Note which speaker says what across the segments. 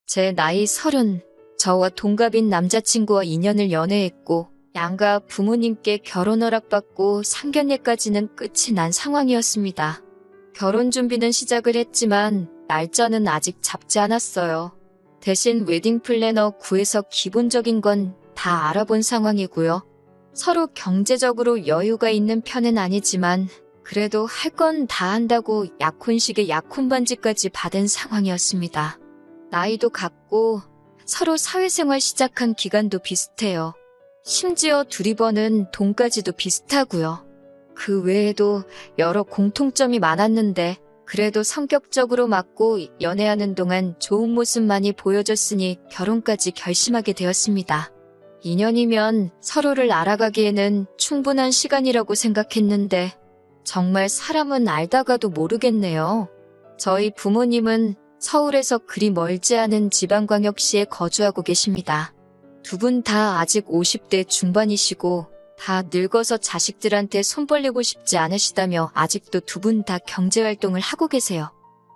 Speaker 1: 제 나이 30, 저와 동갑인 남자친구와 2년을 연애했고 양가 부모님께 결혼 허락받고 상견례까지는 끝이 난 상황이었습니다. 결혼 준비는 시작을 했지만 날짜는 아직 잡지 않았어요. 대신 웨딩 플래너 구해서 기본적인 건 다 알아본 상황이고요. 서로 경제적으로 여유가 있는 편은 아니지만 그래도 할 건 다 한다고 약혼식에 약혼 반지까지 받은 상황이었습니다. 나이도 같고 서로 사회생활 시작한 기간도 비슷해요. 심지어 둘이 버는 돈까지도 비슷하고요. 그 외에도 여러 공통점이 많았는데 그래도 성격적으로 맞고 연애하는 동안 좋은 모습 많이 보여줬으니 결혼까지 결심하게 되었습니다. 2년이면 서로를 알아가기에는 충분한 시간이라고 생각했는데 정말 사람은 알다가도 모르겠네요. 저희 부모님은 서울에서 그리 멀지 않은 지방광역시에 거주하고 계십니다. 두 분 다 아직 50대 중반이시고 다 늙어서 자식들한테 손 벌리고 싶지 않으시다며 아직도 두 분 다 경제활동을 하고 계세요.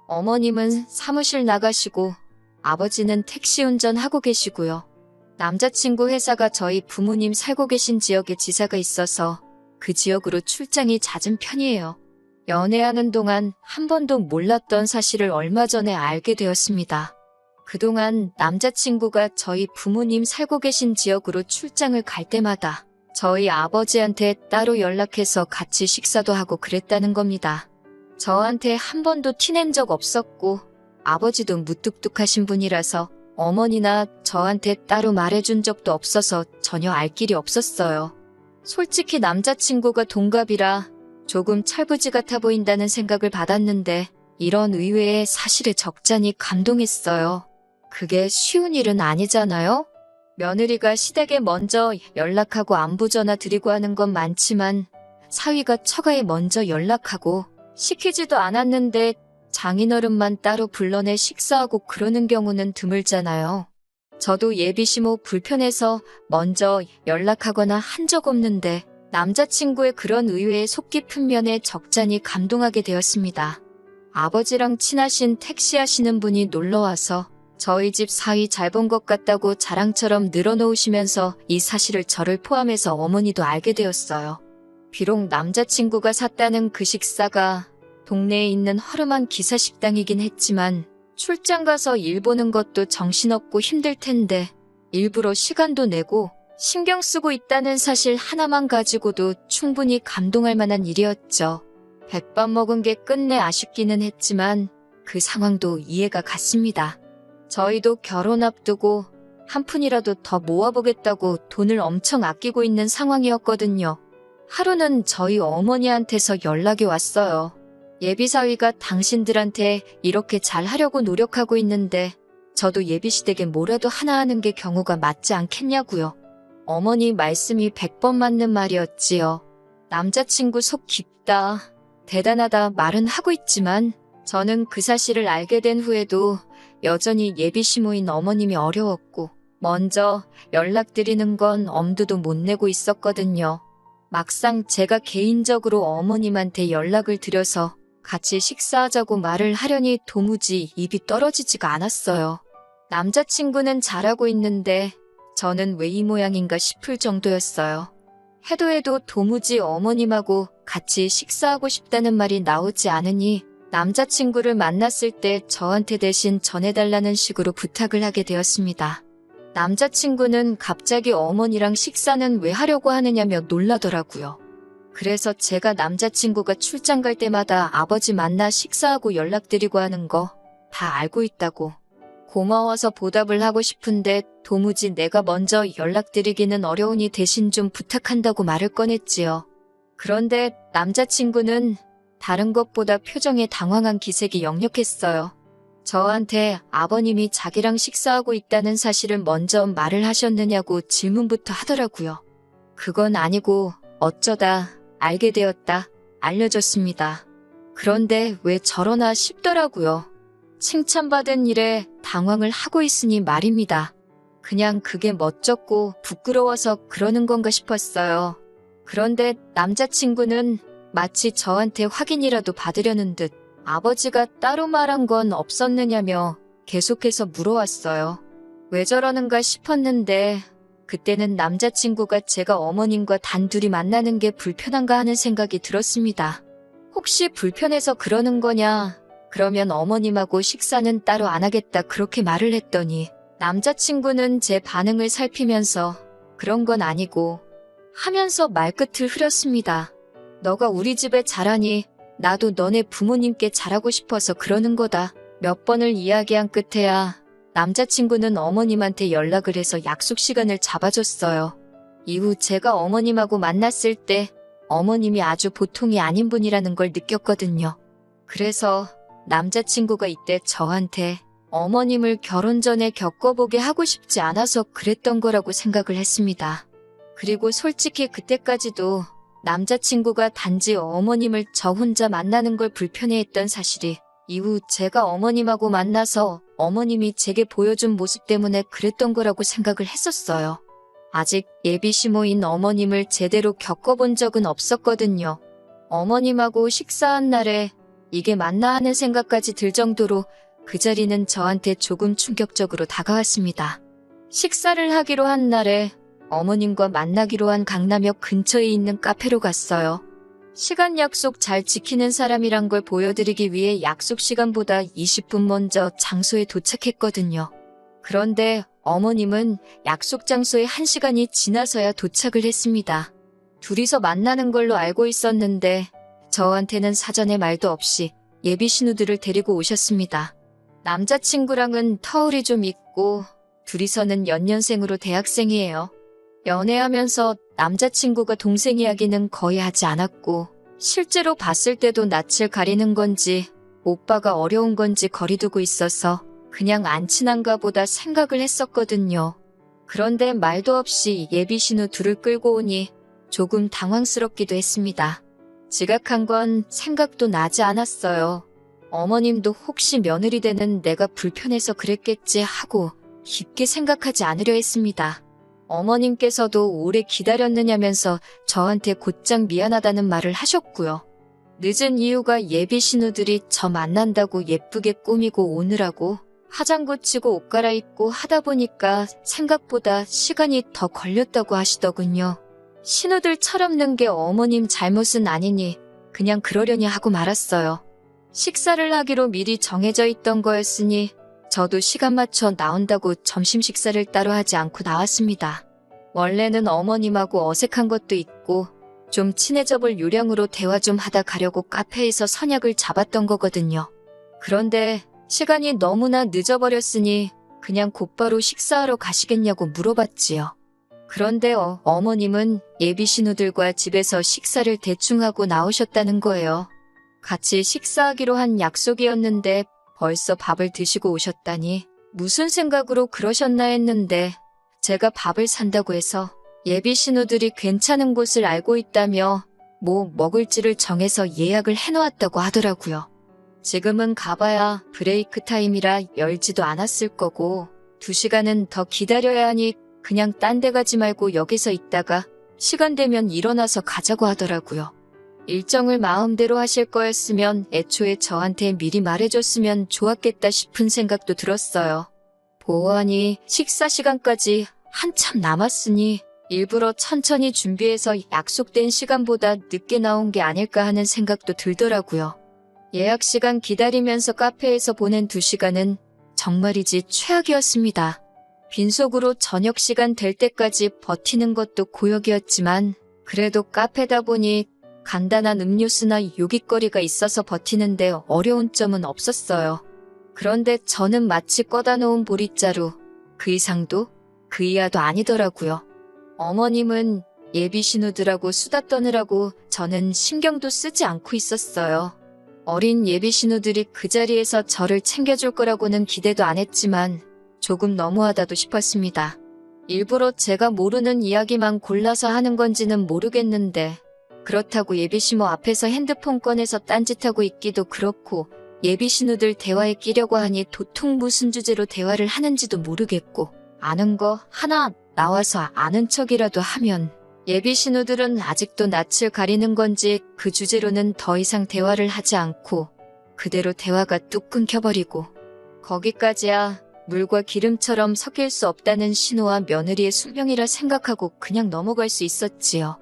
Speaker 1: 어머님은 사무실 나가시고 아버지는 택시 운전하고 계시고요. 남자친구 회사가 저희 부모님 살고 계신 지역에 지사가 있어서 그 지역으로 출장이 잦은 편이에요. 연애하는 동안 한 번도 몰랐던 사실을 얼마 전에 알게 되었습니다. 그동안 남자친구가 저희 부모님 살고 계신 지역으로 출장을 갈 때마다 저희 아버지한테 따로 연락해서 같이 식사도 하고 그랬다는 겁니다. 저한테 한 번도 티낸 적 없었고 아버지도 무뚝뚝하신 분이라서 어머니나 저한테 따로 말해준 적도 없어서 전혀 알 길이 없었어요. 솔직히 남자친구가 동갑이라 조금 철부지 같아 보인다는 생각을 받았는데 이런 의외의 사실에 적잖이 감동했어요. 그게 쉬운 일은 아니잖아요? 며느리가 시댁에 먼저 연락하고 안부 전화 드리고 하는 건 많지만 사위가 처가에 먼저 연락하고 시키지도 않았는데 장인어른만 따로 불러내 식사하고 그러는 경우는 드물잖아요. 저도 예비시모 불편해서 먼저 연락하거나 한 적 없는데 남자친구의 그런 의외의 속 깊은 면에 적잖이 감동하게 되었습니다. 아버지랑 친하신 택시 하시는 분이 놀러와서 저희 집 사위 잘 본 것 같다고 자랑처럼 늘어놓으시면서 이 사실을 저를 포함해서 어머니도 알게 되었어요. 비록 남자친구가 샀다는 그 식사가 동네에 있는 허름한 기사식당이긴 했지만 출장 가서 일 보는 것도 정신없고 힘들 텐데 일부러 시간도 내고 신경 쓰고 있다는 사실 하나만 가지고도 충분히 감동할 만한 일이었죠. 백밥 먹은 게 끝내 아쉽기는 했지만 그 상황도 이해가 갔습니다. 저희도 결혼 앞두고 한 푼이라도 더 모아보겠다고 돈을 엄청 아끼고 있는 상황이었거든요. 하루는 저희 어머니한테서 연락이 왔어요. 예비사위가 당신들한테 이렇게 잘 하려고 노력하고 있는데 저도 예비시댁에 뭐라도 하나 하는 게 경우가 맞지 않겠냐고요. 어머니 말씀이 100번 맞는 말이었지요. 남자친구 속 깊다, 대단하다 말은 하고 있지만 저는 그 사실을 알게 된 후에도 여전히 예비시모인 어머님이 어려웠고 먼저 연락드리는 건 엄두도 못 내고 있었거든요. 막상 제가 개인적으로 어머님한테 연락을 드려서 같이 식사하자고 말을 하려니 도무지 입이 떨어지지가 않았어요. 남자친구는 잘하고 있는데 저는 왜 이 모양인가 싶을 정도였어요. 해도 해도 도무지 어머님하고 같이 식사하고 싶다는 말이 나오지 않으니 남자친구를 만났을 때 저한테 대신 전해달라는 식으로 부탁을 하게 되었습니다. 남자친구는 갑자기 어머니랑 식사는 왜 하려고 하느냐며 놀라더라고요. 그래서 제가 남자친구가 출장 갈 때마다 아버지 만나 식사하고 연락드리고 하는 거 다 알고 있다고. 고마워서 보답을 하고 싶은데 도무지 내가 먼저 연락드리기는 어려우니 대신 좀 부탁한다고 말을 꺼냈지요. 그런데 남자친구는 다른 것보다 표정에 당황한 기색이 역력했어요. 저한테 아버님이 자기랑 식사하고 있다는 사실을 먼저 말을 하셨느냐고 질문부터 하더라고요. 그건 아니고 어쩌다 알게 되었다 알려줬습니다. 그런데 왜 저러나 싶더라고요. 칭찬받은 일에 당황을 하고 있으니 말입니다. 그냥 그게 멋졌고 부끄러워서 그러는 건가 싶었어요. 그런데 남자친구는 마치 저한테 확인이라도 받으려는 듯 아버지가 따로 말한 건 없었느냐며 계속해서 물어왔어요. 왜 저러는가 싶었는데 그때는 남자친구가 제가 어머님과 단둘이 만나는 게 불편한가 하는 생각이 들었습니다. 혹시 불편해서 그러는 거냐? 그러면 어머님하고 식사는 따로 안 하겠다 그렇게 말을 했더니 남자친구는 제 반응을 살피면서 그런 건 아니고 하면서 말끝을 흐렸습니다. 너가 우리 집에 잘하니 나도 너네 부모님께 잘하고 싶어서 그러는 거다. 몇 번을 이야기한 끝에야 남자친구는 어머님한테 연락을 해서 약속 시간을 잡아줬어요. 이후 제가 어머님하고 만났을 때 어머님이 아주 보통이 아닌 분이라는 걸 느꼈거든요. 그래서 남자친구가 이때 저한테 어머님을 결혼 전에 겪어보게 하고 싶지 않아서 그랬던 거라고 생각을 했습니다. 그리고 솔직히 그때까지도 남자친구가 단지 어머님을 저 혼자 만나는 걸 불편해했던 사실이 이후 제가 어머님하고 만나서 어머님이 제게 보여준 모습 때문에 그랬던 거라고 생각을 했었어요. 아직 예비 시모인 어머님을 제대로 겪어본 적은 없었거든요. 어머님하고 식사한 날에 이게 맞나 하는 생각까지 들 정도로 그 자리는 저한테 조금 충격적으로 다가왔습니다. 식사를 하기로 한 날에 어머님과 만나기로 한 강남역 근처에 있는 카페로 갔어요. 시간 약속 잘 지키는 사람이란 걸 보여드리기 위해 약속 시간보다 20분 먼저 장소에 도착했거든요. 그런데 어머님은 약속 장소에 1시간이 지나서야 도착을 했습니다. 둘이서 만나는 걸로 알고 있었는데 저한테는 사전에 말도 없이 예비 신우들을 데리고 오셨습니다. 남자친구랑은 터울이 좀 있고 둘이서는 연년생으로 대학생이에요. 연애하면서 남자친구가 동생 이야기는 거의 하지 않았고 실제로 봤을 때도 낯을 가리는 건지 오빠가 어려운 건지 거리두고 있어서 그냥 안 친한가 보다 생각을 했었거든요. 그런데 말도 없이 예비 신우 둘을 끌고 오니 조금 당황스럽기도 했습니다. 지각한 건 생각도 나지 않았어요. 어머님도 혹시 며느리 되는 내가 불편해서 그랬겠지 하고 깊게 생각하지 않으려 했습니다. 어머님께서도 오래 기다렸느냐면서 저한테 곧장 미안하다는 말을 하셨고요. 늦은 이유가 예비 신우들이 저 만난다고 예쁘게 꾸미고 오느라고 화장 고치고 옷 갈아입고 하다 보니까 생각보다 시간이 더 걸렸다고 하시더군요. 신우들 철없는 게 어머님 잘못은 아니니 그냥 그러려니 하고 말았어요. 식사를 하기로 미리 정해져 있던 거였으니 저도 시간 맞춰 나온다고 점심 식사를 따로 하지 않고 나왔습니다. 원래는 어머님하고 어색한 것도 있고 좀 친해져 볼 요량으로 대화 좀 하다 가려고 카페에서 선약을 잡았던 거거든요. 그런데 시간이 너무나 늦어버렸으니 그냥 곧바로 식사하러 가시겠냐고 물어봤지요. 그런데 어머님은 예비 신우들과 집에서 식사를 대충 하고 나오셨다는 거예요. 같이 식사하기로 한 약속이었는데 벌써 밥을 드시고 오셨다니 무슨 생각으로 그러셨나 했는데 제가 밥을 산다고 해서 예비 신우들이 괜찮은 곳을 알고 있다며 뭐 먹을지를 정해서 예약을 해놓았다고 하더라고요. 지금은 가봐야 브레이크 타임이라 열지도 않았을 거고 2시간은 더 기다려야 하니 그냥 딴 데 가지 말고 여기서 있다가 시간 되면 일어나서 가자고 하더라고요. 일정을 마음대로 하실 거였으면 애초에 저한테 미리 말해줬으면 좋았겠다 싶은 생각도 들었어요. 보아하니 식사 시간까지 한참 남았으니 일부러 천천히 준비해서 약속된 시간보다 늦게 나온 게 아닐까 하는 생각도 들더라고요. 예약 시간 기다리면서 카페에서 보낸 2시간은 정말이지 최악이었습니다. 빈속으로 저녁 시간 될 때까지 버티는 것도 고역이었지만 그래도 카페다 보니 간단한 음료수나 요깃거리가 있어서 버티는데 어려운 점은 없었어요. 그런데 저는 마치 꺼다 놓은 보릿자루, 그 이상도 그 이하도 아니더라고요. 어머님은 예비 신우들하고 수다 떠느라고 저는 신경도 쓰지 않고 있었어요. 어린 예비 신우들이 그 자리에서 저를 챙겨줄 거라고는 기대도 안 했지만 조금 너무하다도 싶었습니다. 일부러 제가 모르는 이야기만 골라서 하는 건지는 모르겠는데 그렇다고 예비 시모 앞에서 핸드폰 꺼내서 딴짓하고 있기도 그렇고 예비 신우들 대화에 끼려고 하니 도통 무슨 주제로 대화를 하는지도 모르겠고 아는 거 하나 나와서 아는 척이라도 하면 예비 신우들은 아직도 낯을 가리는 건지 그 주제로는 더 이상 대화를 하지 않고 그대로 대화가 뚝 끊겨버리고 거기까지야 물과 기름처럼 섞일 수 없다는 신호와 며느리의 숙명이라 생각하고 그냥 넘어갈 수 있었지요.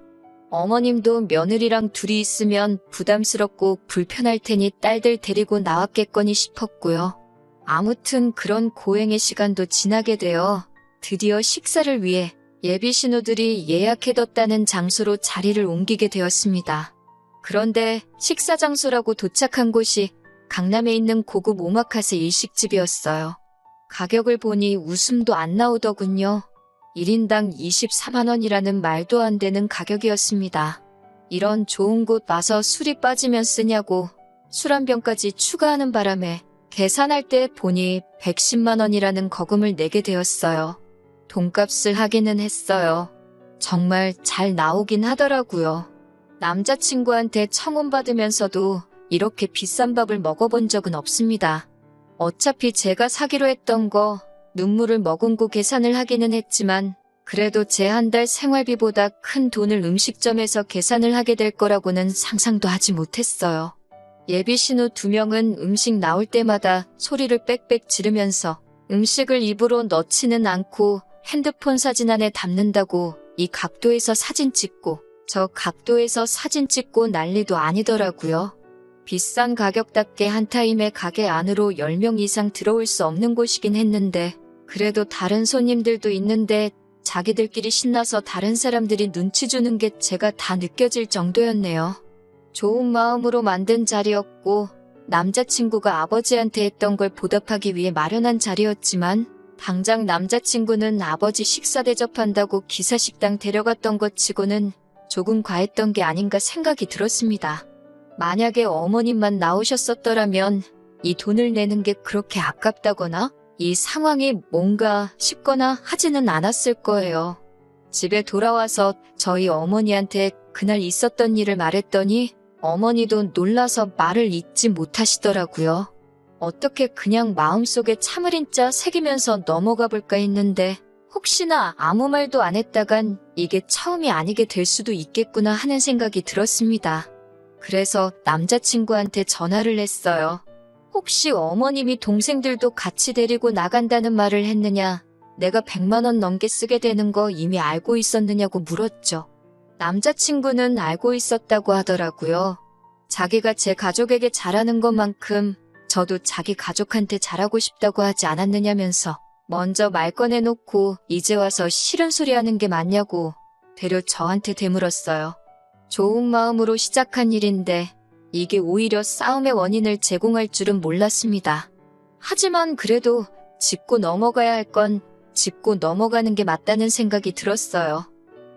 Speaker 1: 어머님도 며느리랑 둘이 있으면 부담스럽고 불편할 테니 딸들 데리고 나왔겠거니 싶었고요. 아무튼 그런 고행의 시간도 지나게 되어 드디어 식사를 위해 예비 신우들이 예약해뒀다는 장소로 자리를 옮기게 되었습니다. 그런데 식사 장소라고 도착한 곳이 강남에 있는 고급 오마카세 일식집이었어요. 가격을 보니 웃음도 안 나오더군요. 1인당 24만 원이라는 말도 안 되는 가격이었습니다. 이런 좋은 곳 와서 술이 빠지면 쓰냐고 술 한 병까지 추가하는 바람에 계산할 때 보니 110만 원이라는 거금을 내게 되었어요. 돈값을 하기는 했어요. 정말 잘 나오긴 하더라고요. 남자친구한테 청혼받으면서도 이렇게 비싼 밥을 먹어본 적은 없습니다. 어차피 제가 사기로 했던 거 눈물을 머금고 계산을 하기는 했지만 그래도 제 한 달 생활비보다 큰 돈을 음식점에서 계산을 하게 될 거라고는 상상도 하지 못했어요. 예비 신우 2명은 음식 나올 때마다 소리를 빽빽 지르면서 음식을 입으로 넣지는 않고 핸드폰 사진 안에 담는다고 이 각도에서 사진 찍고 저 각도에서 사진 찍고 난리도 아니더라고요. 비싼 가격답게 한 타임에 가게 안으로 10명 이상 들어올 수 없는 곳이긴 했는데 그래도 다른 손님들도 있는데 자기들끼리 신나서 다른 사람들이 눈치 주는 게 제가 다 느껴질 정도였네요. 좋은 마음으로 만든 자리였고 남자친구가 아버지한테 했던 걸 보답하기 위해 마련한 자리였지만 당장 남자친구는 아버지 식사 대접한다고 기사식당 데려갔던 것 치고는 조금 과했던 게 아닌가 생각이 들었습니다. 만약에 어머님만 나오셨었더라면 이 돈을 내는 게 그렇게 아깝다거나 이 상황이 뭔가 싶거나 하지는 않았을 거예요. 집에 돌아와서 저희 어머니한테 그날 있었던 일을 말했더니 어머니도 놀라서 말을 잇지 못하시더라고요. 어떻게 그냥 마음속에 참을인자 새기면서 넘어가 볼까 했는데 혹시나 아무 말도 안 했다간 이게 처음이 아니게 될 수도 있겠구나 하는 생각이 들었습니다. 그래서 남자친구한테 전화를 했어요. 혹시 어머님이 동생들도 같이 데리고 나간다는 말을 했느냐? 내가 100만 원 넘게 쓰게 되는 거 이미 알고 있었느냐고 물었죠. 남자친구는 알고 있었다고 하더라고요. 자기가 제 가족에게 잘하는 것만큼 저도 자기 가족한테 잘하고 싶다고 하지 않았느냐면서 먼저 말 꺼내놓고 이제 와서 싫은 소리 하는 게 맞냐고 되려 저한테 되물었어요. 좋은 마음으로 시작한 일인데 이게 오히려 싸움의 원인을 제공할 줄은 몰랐습니다. 하지만 그래도 짚고 넘어가야 할 건 짚고 넘어가는 게 맞다는 생각이 들었어요.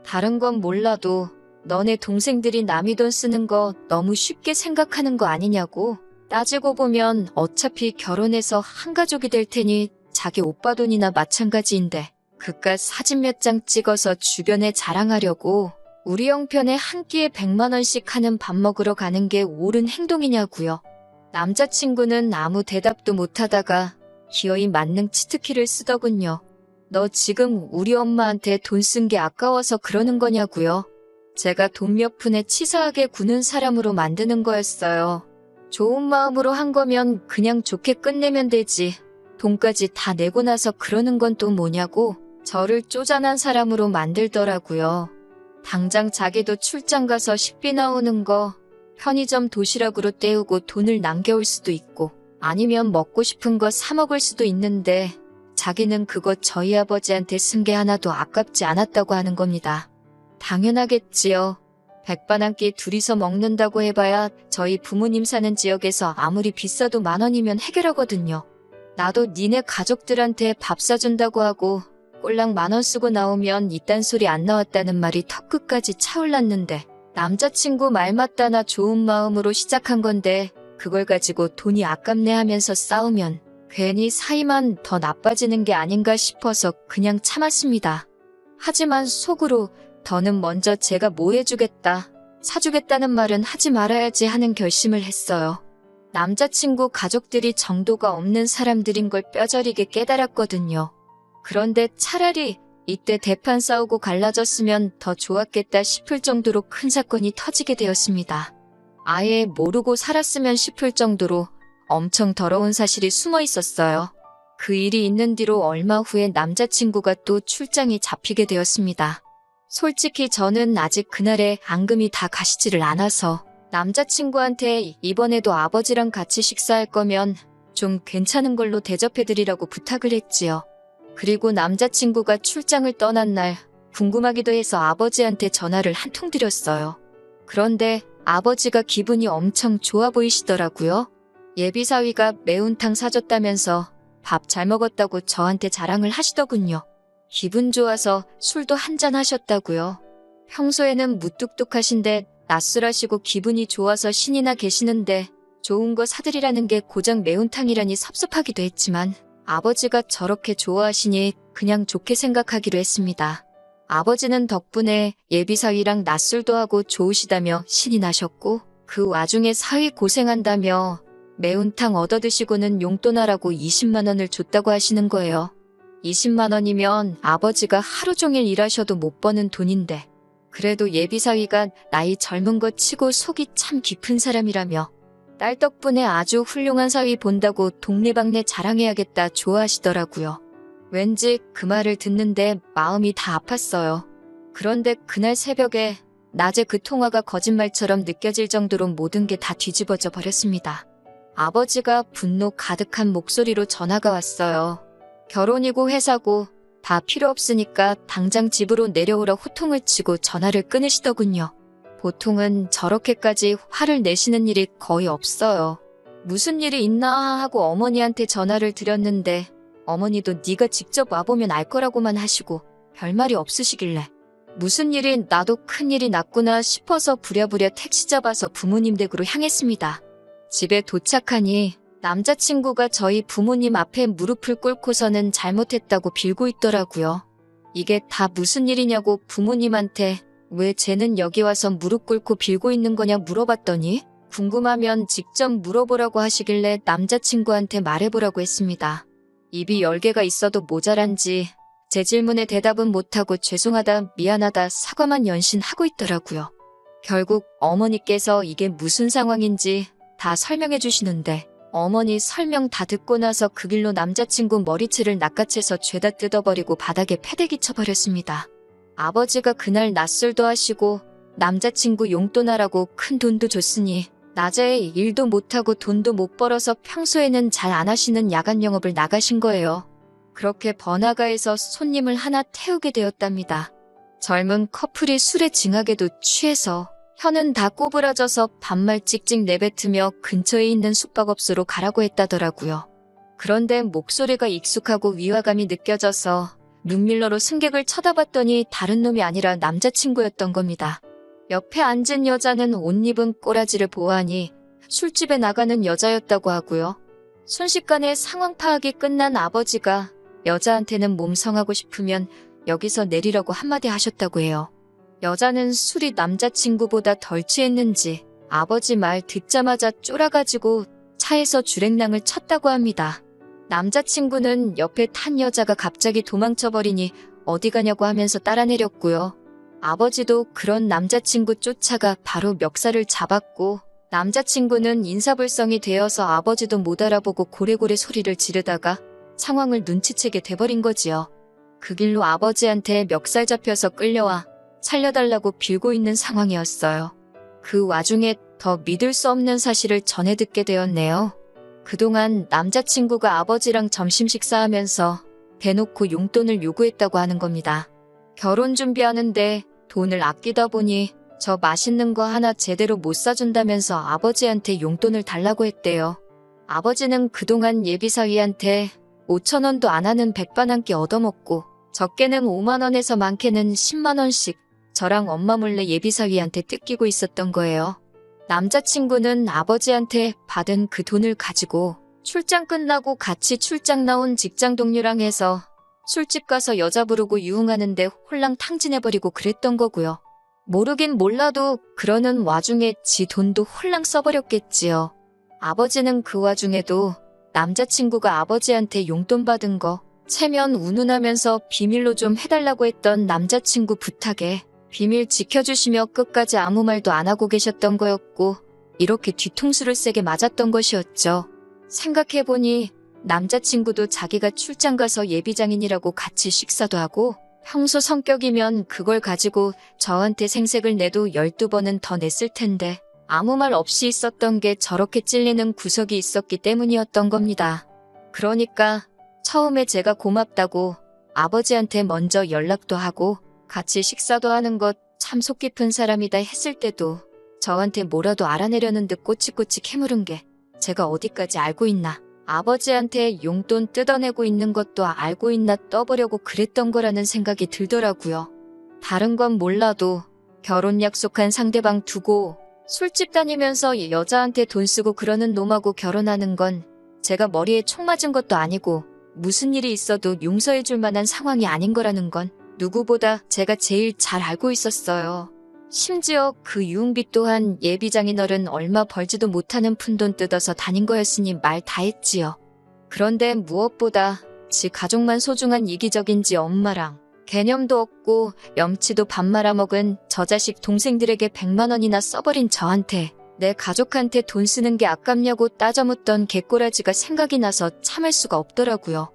Speaker 1: 다른 건 몰라도 너네 동생들이 남의 돈 쓰는 거 너무 쉽게 생각하는 거 아니냐고. 따지고 보면 어차피 결혼해서 한 가족이 될 테니 자기 오빠 돈이나 마찬가지인데 그깟 사진 몇 장 찍어서 주변에 자랑하려고 우리 형편에 한 끼에 100만 원씩 하는 밥 먹으러 가는 게 옳은 행동이냐고요. 남자친구는 아무 대답도 못하다가 기어이 만능 치트키를 쓰더군요. 너 지금 우리 엄마한테 돈 쓴 게 아까워서 그러는 거냐고요. 제가 돈 몇 푼에 치사하게 구는 사람으로 만드는 거였어요. 좋은 마음으로 한 거면 그냥 좋게 끝내면 되지. 돈까지 다 내고 나서 그러는 건 또 뭐냐고 저를 쪼잔한 사람으로 만들더라고요. 당장 자기도 출장 가서 식비 나오는 거 편의점 도시락으로 때우고 돈을 남겨올 수도 있고 아니면 먹고 싶은 거 사 먹을 수도 있는데 자기는 그거 저희 아버지한테 쓴 게 하나도 아깝지 않았다고 하는 겁니다. 당연하겠지요. 백반 한 끼 둘이서 먹는다고 해봐야 저희 부모님 사는 지역에서 아무리 비싸도 10,000원이면 해결하거든요. 나도 니네 가족들한테 밥 사준다고 하고 꼴랑 10,000원 쓰고 나오면 이딴 소리 안 나왔다는 말이 턱끝까지 차올랐는데 남자친구 말 맞다나 좋은 마음으로 시작한 건데 그걸 가지고 돈이 아깝네 하면서 싸우면 괜히 사이만 더 나빠지는 게 아닌가 싶어서 그냥 참았습니다. 하지만 속으로 더는 먼저 제가 뭐 해주겠다, 사주겠다는 말은 하지 말아야지 하는 결심을 했어요. 남자친구 가족들이 정도가 없는 사람들인 걸 뼈저리게 깨달았거든요. 그런데 차라리 이때 대판 싸우고 갈라졌으면 더 좋았겠다 싶을 정도로 큰 사건이 터지게 되었습니다. 아예 모르고 살았으면 싶을 정도로 엄청 더러운 사실이 숨어 있었어요. 그 일이 있는 뒤로 얼마 후에 남자친구가 또 출장이 잡히게 되었습니다. 솔직히 저는 아직 그날의 앙금이 다 가시지를 않아서 남자친구한테 이번에도 아버지랑 같이 식사할 거면 좀 괜찮은 걸로 대접해드리라고 부탁을 했지요. 그리고 남자친구가 출장을 떠난 날 궁금하기도 해서 아버지한테 전화를 한 통 드렸어요. 그런데 아버지가 기분이 엄청 좋아 보이시더라고요. 예비사위가 매운탕 사줬다면서 밥 잘 먹었다고 저한테 자랑을 하시더군요. 기분 좋아서 술도 한잔 하셨다고요. 평소에는 무뚝뚝하신데 낮술하시고 기분이 좋아서 신이 나 계시는데 좋은 거 사드리라는 게 고작 매운탕이라니 섭섭하기도 했지만 아버지가 저렇게 좋아하시니 그냥 좋게 생각하기로 했습니다. 아버지는 덕분에 예비사위랑 낮술도 하고 좋으시다며 신이 나셨고 그 와중에 사위 고생한다며 매운탕 얻어드시고는 용돈하라고 20만 원을 줬다고 하시는 거예요. 20만 원이면 아버지가 하루 종일 일하셔도 못 버는 돈인데 그래도 예비사위가 나이 젊은 것 치고 속이 참 깊은 사람이라며 딸 덕분에 아주 훌륭한 사위 본다고 동네방네 자랑해야겠다 좋아하시더라고요. 왠지 그 말을 듣는데 마음이 다 아팠어요. 그런데 그날 새벽에 낮에 그 통화가 거짓말처럼 느껴질 정도로 모든 게 다 뒤집어져 버렸습니다. 아버지가 분노 가득한 목소리로 전화가 왔어요. 결혼이고 회사고 다 필요 없으니까 당장 집으로 내려오라 호통을 치고 전화를 끊으시더군요. 보통은 저렇게까지 화를 내시는 일이 거의 없어요. 무슨 일이 있나 하고 어머니한테 전화를 드렸는데 어머니도 네가 직접 와보면 알 거라고만 하시고 별말이 없으시길래 무슨 일이 나도 큰일이 났구나 싶어서 부랴부랴 택시 잡아서 부모님 댁으로 향했습니다. 집에 도착하니 남자친구가 저희 부모님 앞에 무릎을 꿇고서는 잘못했다고 빌고 있더라고요. 이게 다 무슨 일이냐고 부모님한테 왜 쟤는 여기 와서 무릎 꿇고 빌고 있는 거냐 물어봤더니 궁금하면 직접 물어보라고 하시길래 남자친구한테 말해보라고 했습니다. 입이 10개가 있어도 모자란지 제 질문에 대답은 못하고 죄송하다, 미안하다, 사과만 연신하고 있더라고요. 결국 어머니께서 이게 무슨 상황인지 다 설명해 주시는데 어머니 설명 다 듣고 나서 그 길로 남자친구 머리채를 낚아채서 죄다 뜯어버리고 바닥에 패대기 쳐버렸습니다. 아버지가 그날 낮술도 하시고 남자친구 용돈하라고 큰 돈도 줬으니 낮에 일도 못하고 돈도 못 벌어서 평소에는 잘 안 하시는 야간 영업을 나가신 거예요. 그렇게 번화가에서 손님을 하나 태우게 되었답니다. 젊은 커플이 술에 징하게도 취해서 혀는 다 꼬부라져서 반말 찍찍 내뱉으며 근처에 있는 숙박업소로 가라고 했다더라고요. 그런데 목소리가 익숙하고 위화감이 느껴져서 눈밀러로 승객을 쳐다봤더니 다른 놈이 아니라 남자친구였던 겁니다. 옆에 앉은 여자는 옷 입은 꼬라지를 보아하니 술집에 나가는 여자였다고 하고요. 순식간에 상황 파악이 끝난 아버지가 여자한테는 몸성하고 싶으면 여기서 내리라고 한마디 하셨다고 해요. 여자는 술이 남자친구보다 덜 취했는지 아버지 말 듣자마자 쫄아가지고 차에서 주랭랑을 쳤다고 합니다. 남자친구는 옆에 탄 여자가 갑자기 도망쳐버리니 어디 가냐고 하면서 따라 내렸고요. 아버지도 그런 남자친구 쫓아가 바로 멱살을 잡았고 남자친구는 인사불성이 되어서 아버지도 못 알아보고 고래고래 소리를 지르다가 상황을 눈치채게 돼버린 거지요. 그 길로 아버지한테 멱살 잡혀서 끌려와 살려달라고 빌고 있는 상황이었어요. 그 와중에 더 믿을 수 없는 사실을 전해 듣게 되었네요. 그동안 남자친구가 아버지랑 점심 식사하면서 대놓고 용돈을 요구했다고 하는 겁니다. 결혼 준비하는데 돈을 아끼다 보니 저 맛있는 거 하나 제대로 못 사준다면서 아버지한테 용돈을 달라고 했대요. 아버지는 그동안 예비사위한테 5천 원도 안 하는 백반 한 끼 얻어먹고 적게는 5만 원에서 많게는 10만 원씩 저랑 엄마 몰래 예비사위한테 뜯기고 있었던 거예요. 남자친구는 아버지한테 받은 그 돈을 가지고 출장 끝나고 같이 출장 나온 직장 동료랑 해서 술집 가서 여자 부르고 유흥하는데 홀랑 탕진해버리고 그랬던 거고요. 모르긴 몰라도 그러는 와중에 지 돈도 홀랑 써버렸겠지요. 아버지는 그 와중에도 남자친구가 아버지한테 용돈 받은 거 체면 운운하면서 비밀로 좀 해달라고 했던 남자친구 부탁에 비밀 지켜주시며 끝까지 아무 말도 안 하고 계셨던 거였고 이렇게 뒤통수를 세게 맞았던 것이었죠. 생각해보니 남자친구도 자기가 출장 가서 예비장인이라고 같이 식사도 하고 평소 성격이면 그걸 가지고 저한테 생색을 내도 12번은 더 냈을 텐데 아무 말 없이 있었던 게 저렇게 찔리는 구석이 있었기 때문이었던 겁니다. 그러니까 처음에 제가 고맙다고 아버지한테 먼저 연락도 하고 같이 식사도 하는 것 참 속 깊은 사람이다 했을 때도 저한테 뭐라도 알아내려는 듯 꼬치꼬치 캐물은 게 제가 어디까지 알고 있나. 아버지한테 용돈 뜯어내고 있는 것도 알고 있나 떠보려고 그랬던 거라는 생각이 들더라고요. 다른 건 몰라도 결혼 약속한 상대방 두고 술집 다니면서 여자한테 돈 쓰고 그러는 놈하고 결혼하는 건 제가 머리에 총 맞은 것도 아니고 무슨 일이 있어도 용서해 줄 만한 상황이 아닌 거라는 건 누구보다 제가 제일 잘 알고 있었어요. 심지어 그 유흥비 또한 예비장인어른 얼마 벌지도 못하는 푼돈 뜯어서 다닌 거였으니 말 다 했지요. 그런데 무엇보다 지 가족만 소중한 이기적인지 엄마랑 개념도 없고 염치도 밥 말아먹은 저 자식 동생들에게 100만 원이나 써버린 저한테 내 가족한테 돈 쓰는 게 아깝냐고 따져묻던 개꼬라지가 생각이 나서 참을 수가 없더라고요.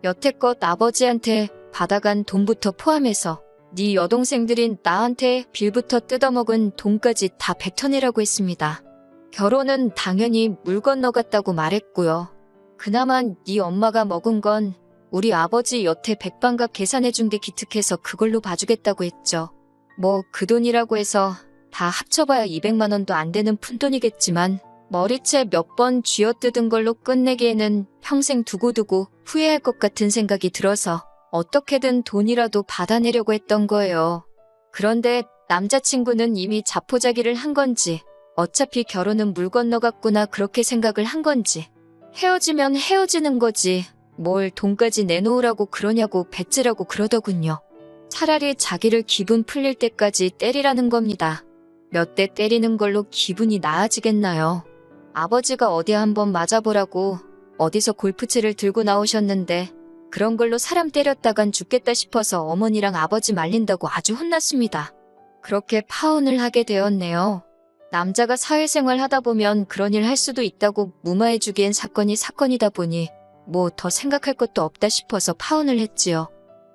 Speaker 1: 여태껏 아버지한테 받아간 돈부터 포함해서 네 여동생들인 나한테 빌부터 뜯어먹은 돈까지 다 뱉어내라고 했습니다. 결혼은 당연히 물 건너갔다고 말했고요. 그나마 네 엄마가 먹은 건 우리 아버지 여태 백반값 계산해준 게 기특해서 그걸로 봐주겠다고 했죠. 뭐 그 돈이라고 해서 다 합쳐봐야 200만 원도 안 되는 푼돈이겠지만 머리채 몇 번 쥐어뜯은 걸로 끝내기에는 평생 두고두고 후회할 것 같은 생각이 들어서 어떻게든 돈이라도 받아내려고 했던 거예요. 그런데 남자친구는 이미 자포자기를 한 건지 어차피 결혼은 물 건너갔구나 그렇게 생각을 한 건지 헤어지면 헤어지는 거지 뭘 돈까지 내놓으라고 그러냐고 뱉으라고 그러더군요. 차라리 자기를 기분 풀릴 때까지 때리라는 겁니다. 몇 대 때리는 걸로 기분이 나아지겠나요? 아버지가 어디 한번 맞아보라고 어디서 골프채를 들고 나오셨는데 그런 걸로 사람 때렸다간 죽겠다 싶어서 어머니랑 아버지 말린다고 아주 혼났습니다. 그렇게 파혼을 하게 되었네요. 남자가 사회생활 하다 보면 그런 일 할 수도 있다고 무마해주기엔 사건이 사건이다 보니 뭐 더 생각할 것도 없다 싶어서 파혼을 했지요.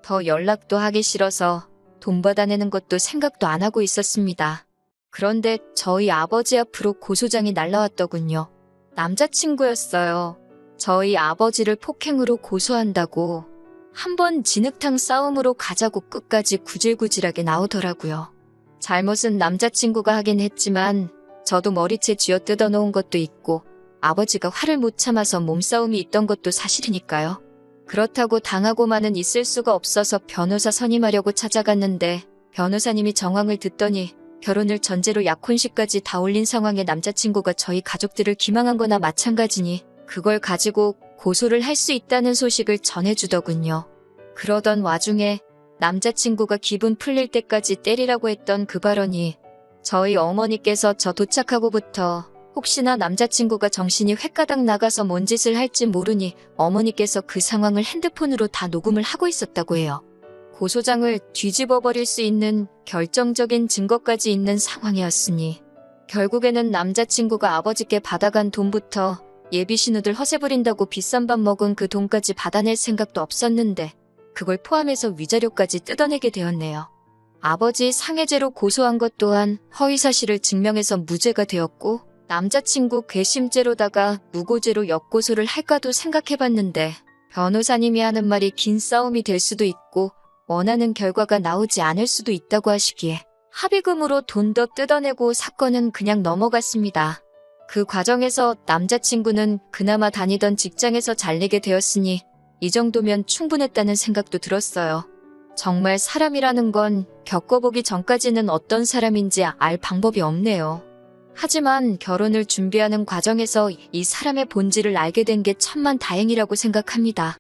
Speaker 1: 더 연락도 하기 싫어서 돈 받아내는 것도 생각도 안 하고 있었습니다. 그런데 저희 아버지 앞으로 고소장이 날라왔더군요. 남자친구였어요. 저희 아버지를 폭행으로 고소한다고 한번 진흙탕 싸움으로 가자고 끝까지 구질구질하게 나오더라고요. 잘못은 남자친구가 하긴 했지만 저도 머리채 쥐어뜯어 놓은 것도 있고 아버지가 화를 못 참아서 몸싸움이 있던 것도 사실이니까요. 그렇다고 당하고만은 있을 수가 없어서 변호사 선임하려고 찾아갔는데 변호사님이 정황을 듣더니 결혼을 전제로 약혼식까지 다 올린 상황에 남자친구가 저희 가족들을 기망한 거나 마찬가지니 그걸 가지고 고소를 할 수 있다는 소식을 전해주더군요. 그러던 와중에 남자친구가 기분 풀릴 때까지 때리라고 했던 그 발언이 저희 어머니께서 저 도착하고부터 혹시나 남자친구가 정신이 횟가닥 나가서 뭔 짓을 할지 모르니 어머니께서 그 상황을 핸드폰으로 다 녹음을 하고 있었다고 해요. 고소장을 뒤집어 버릴 수 있는 결정적인 증거까지 있는 상황이었으니 결국에는 남자친구가 아버지께 받아간 돈부터 예비 신우들 허세 부린다고 비싼 밥 먹은 그 돈까지 받아낼 생각도 없었는데 그걸 포함해서 위자료까지 뜯어내게 되었네요. 아버지 상해죄로 고소한 것 또한 허위사실을 증명해서 무죄가 되었고 남자친구 괘씸죄로다가 무고죄로 역고소를 할까도 생각해봤는데 변호사님이 하는 말이 긴 싸움이 될 수도 있고 원하는 결과가 나오지 않을 수도 있다고 하시기에 합의금으로 돈 더 뜯어내고 사건은 그냥 넘어갔습니다. 그 과정에서 남자친구는 그나마 다니던 직장에서 잘리게 되었으니 이 정도면 충분했다는 생각도 들었어요. 정말 사람이라는 건 겪어보기 전까지는 어떤 사람인지 알 방법이 없네요. 하지만 결혼을 준비하는 과정에서 이 사람의 본질을 알게 된 게 천만다행이라고 생각합니다.